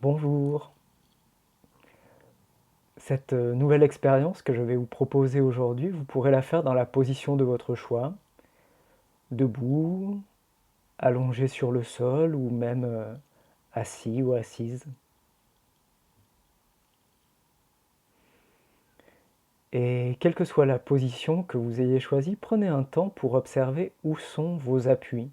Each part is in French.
Bonjour. Cette nouvelle expérience que je vais vous proposer aujourd'hui, vous pourrez la faire dans la position de votre choix, debout, allongé sur le sol ou même assis ou assise. Et quelle que soit la position que vous ayez choisie, prenez un temps pour observer où sont vos appuis.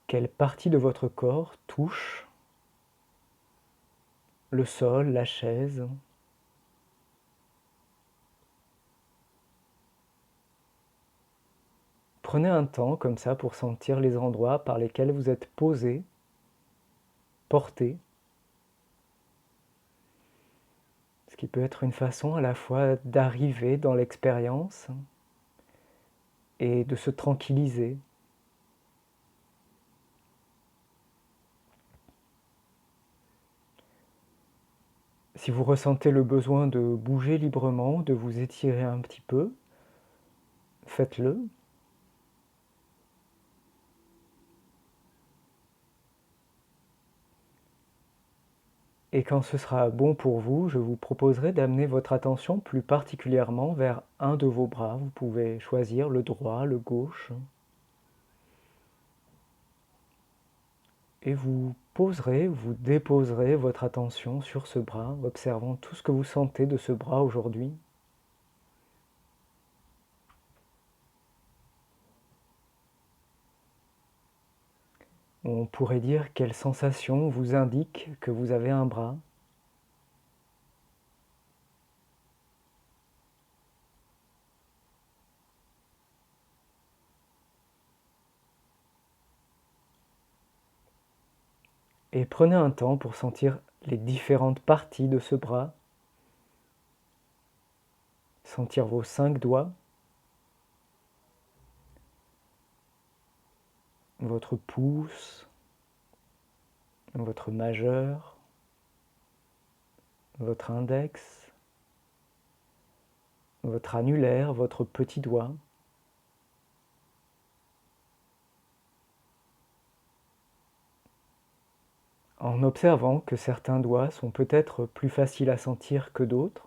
Quelle partie de votre corps touche le sol, la chaise. Prenez un temps comme ça pour sentir les endroits par lesquels vous êtes posé, porté. Ce qui peut être une façon à la fois d'arriver dans l'expérience et de se tranquilliser. Si vous ressentez le besoin de bouger librement, de vous étirer un petit peu, faites-le. Et quand ce sera bon pour vous, je vous proposerai d'amener votre attention plus particulièrement vers un de vos bras. Vous pouvez choisir le droit, le gauche. Et vous poserez, vous déposerez votre attention sur ce bras, observant tout ce que vous sentez de ce bras aujourd'hui. On pourrait dire quelle sensation vous indique que vous avez un bras. Et prenez un temps pour sentir les différentes parties de ce bras. Sentir vos 5 doigts, votre pouce, votre majeur, votre index, votre annulaire, votre petit doigt. En observant que certains doigts sont peut-être plus faciles à sentir que d'autres,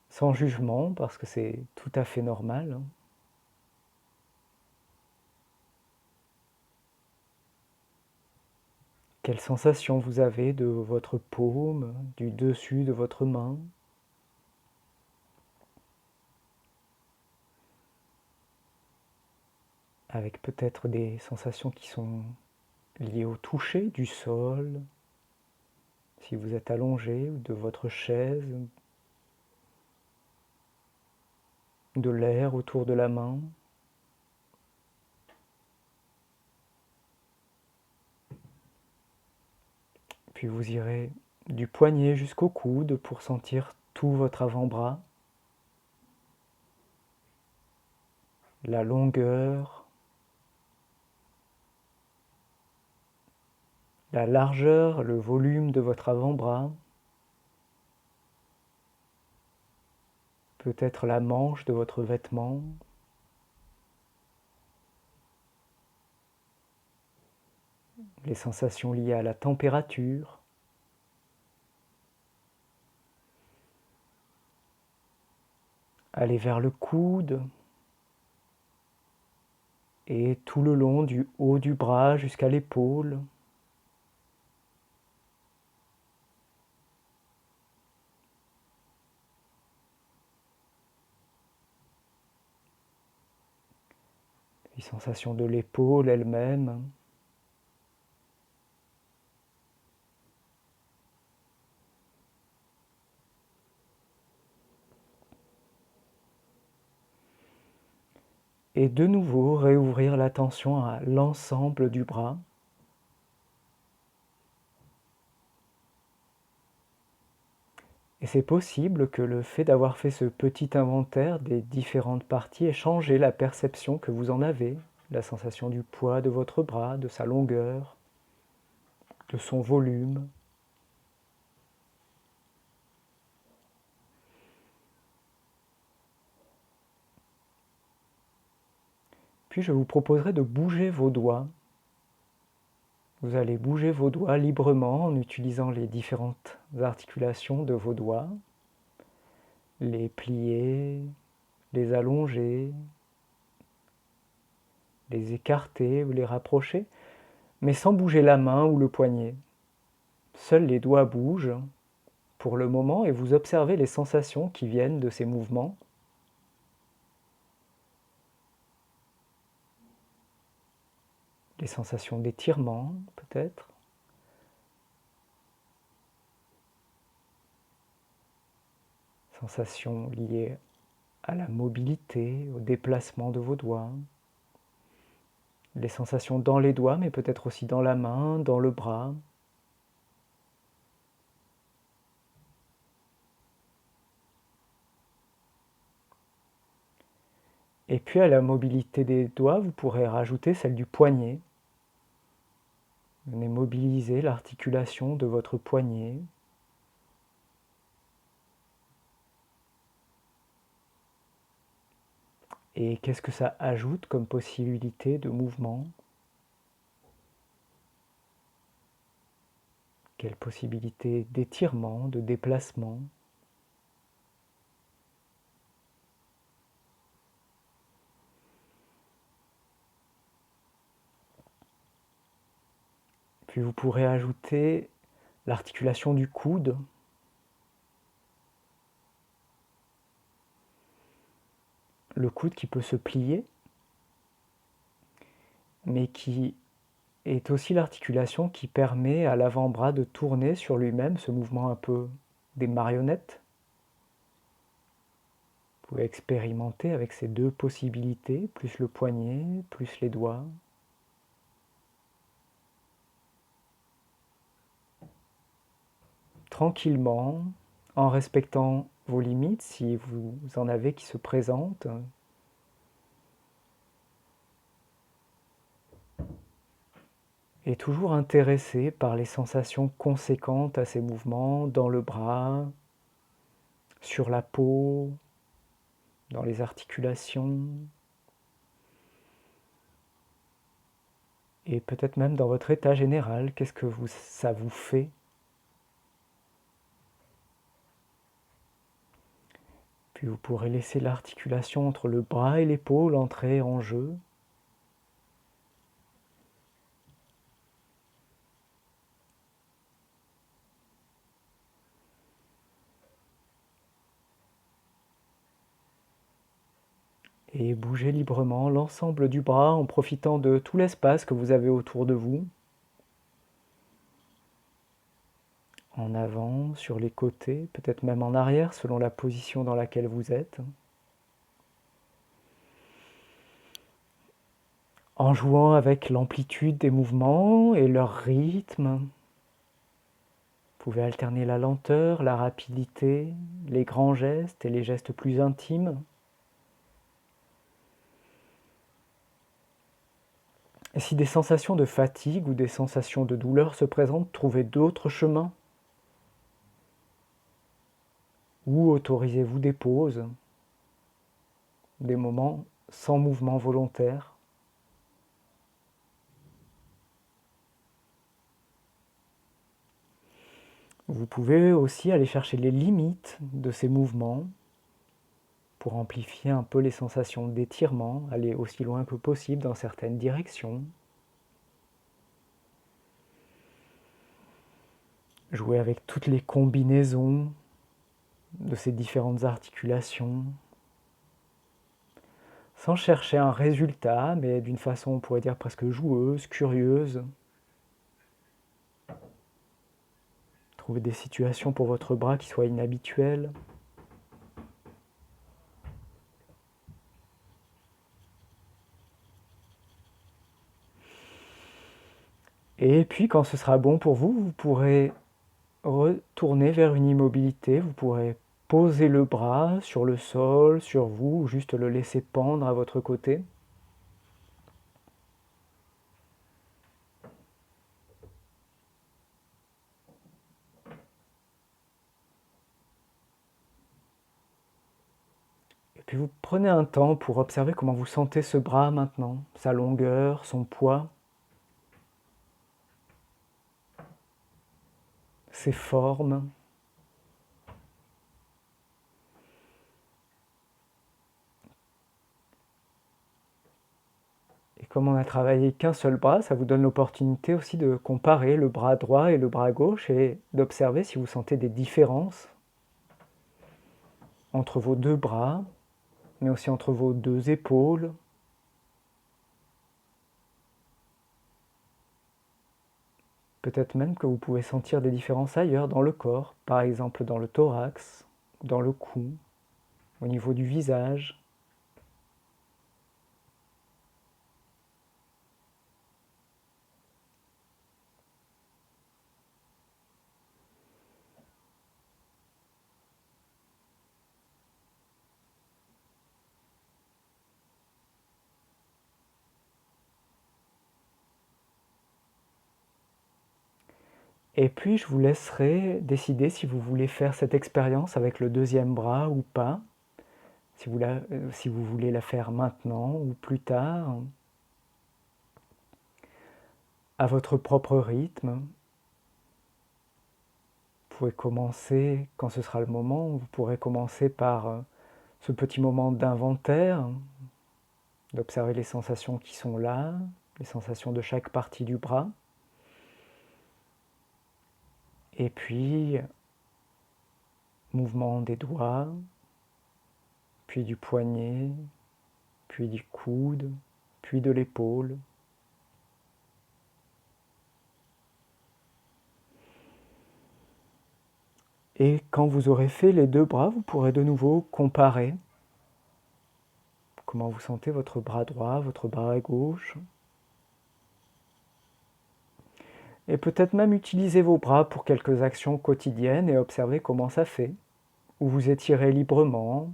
sans jugement, parce que c'est tout à fait normal. Quelle sensation vous avez de votre paume, du dessus de votre main? Avec peut-être des sensations qui sont liées au toucher du sol, si vous êtes allongé, ou de votre chaise, de l'air autour de la main. Puis vous irez du poignet jusqu'au coude pour sentir tout votre avant-bras, la longueur, la largeur, le volume de votre avant-bras, peut-être la manche de votre vêtement, les sensations liées à la température. Allez vers le coude et tout le long du haut du bras jusqu'à l'épaule. Les sensations de l'épaule elle-même. Et de nouveau, réouvrir l'attention à l'ensemble du bras. Et c'est possible que le fait d'avoir fait ce petit inventaire des différentes parties ait changé la perception que vous en avez, la sensation du poids de votre bras, de sa longueur, de son volume. Puis je vous proposerai de bouger vos doigts Vous allez bouger vos doigts librement en utilisant les différentes articulations de vos doigts, les plier, les allonger, les écarter ou les rapprocher, mais sans bouger la main ou le poignet. Seuls les doigts bougent pour le moment et vous observez les sensations qui viennent de ces mouvements. Les sensations d'étirement, peut-être. Sensations liées à la mobilité, au déplacement de vos doigts. Les sensations dans les doigts, mais peut-être aussi dans la main, dans le bras. Et puis à la mobilité des doigts, vous pourrez rajouter celle du poignet. Venez mobiliser l'articulation de votre poignet. Et qu'est-ce que ça ajoute comme possibilité de mouvement? Quelle possibilité d'étirement, de déplacement? Puis vous pourrez ajouter l'articulation du coude. Le coude qui peut se plier, mais qui est aussi l'articulation qui permet à l'avant-bras de tourner sur lui-même, ce mouvement un peu des marionnettes. Vous pouvez expérimenter avec ces deux possibilités, plus le poignet, plus les doigts. Tranquillement, en respectant vos limites, si vous en avez qui se présentent. Et toujours intéressé par les sensations conséquentes à ces mouvements dans le bras, sur la peau, dans les articulations, et peut-être même dans votre état général, qu'est-ce que ça vous fait? Puis vous pourrez laisser l'articulation entre le bras et l'épaule entrer en jeu. Et bougez librement l'ensemble du bras en profitant de tout l'espace que vous avez autour de vous. En avant, sur les côtés, peut-être même en arrière selon la position dans laquelle vous êtes. En jouant avec l'amplitude des mouvements et leur rythme. Vous pouvez alterner la lenteur, la rapidité, les grands gestes et les gestes plus intimes. Et si des sensations de fatigue ou des sensations de douleur se présentent, trouvez d'autres chemins. Ou autorisez-vous des pauses, des moments sans mouvement volontaire. Vous pouvez aussi aller chercher les limites de ces mouvements pour amplifier un peu les sensations d'étirement, aller aussi loin que possible dans certaines directions. Jouer avec toutes les combinaisons de ces différentes articulations, sans chercher un résultat, mais d'une façon, on pourrait dire, presque joueuse, curieuse. Trouvez des situations pour votre bras qui soient inhabituelles. Et puis, quand ce sera bon pour vous, vous pourrez retourner vers une immobilité. Vous pourrez poser le bras sur le sol, sur vous, ou juste le laisser pendre à votre côté. Et puis vous prenez un temps pour observer comment vous sentez ce bras maintenant, sa longueur, son poids. ses formes. Et comme on n'a travaillé qu'un seul bras, ça vous donne l'opportunité aussi de comparer le bras droit et le bras gauche et d'observer si vous sentez des différences entre vos deux bras, mais aussi entre vos deux épaules. Peut-être même que vous pouvez sentir des différences ailleurs dans le corps, par exemple dans le thorax, dans le cou, au niveau du visage. Et puis je vous laisserai décider si vous voulez faire cette expérience avec le deuxième bras ou pas, si vous voulez la faire maintenant ou plus tard, à votre propre rythme. Vous pouvez commencer, quand ce sera le moment, vous pourrez commencer par ce petit moment d'inventaire, d'observer les sensations qui sont là, les sensations de chaque partie du bras. Et puis, mouvement des doigts, puis du poignet, puis du coude, puis de l'épaule. Et quand vous aurez fait les deux bras, vous pourrez de nouveau comparer comment vous sentez votre bras droit, votre bras gauche. Et peut-être même utiliser vos bras pour quelques actions quotidiennes et observer comment ça fait. Ou vous étirez librement.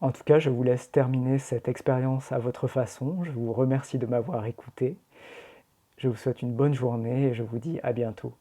En tout cas, je vous laisse terminer cette expérience à votre façon. Je vous remercie de m'avoir écouté. Je vous souhaite une bonne journée et je vous dis à bientôt.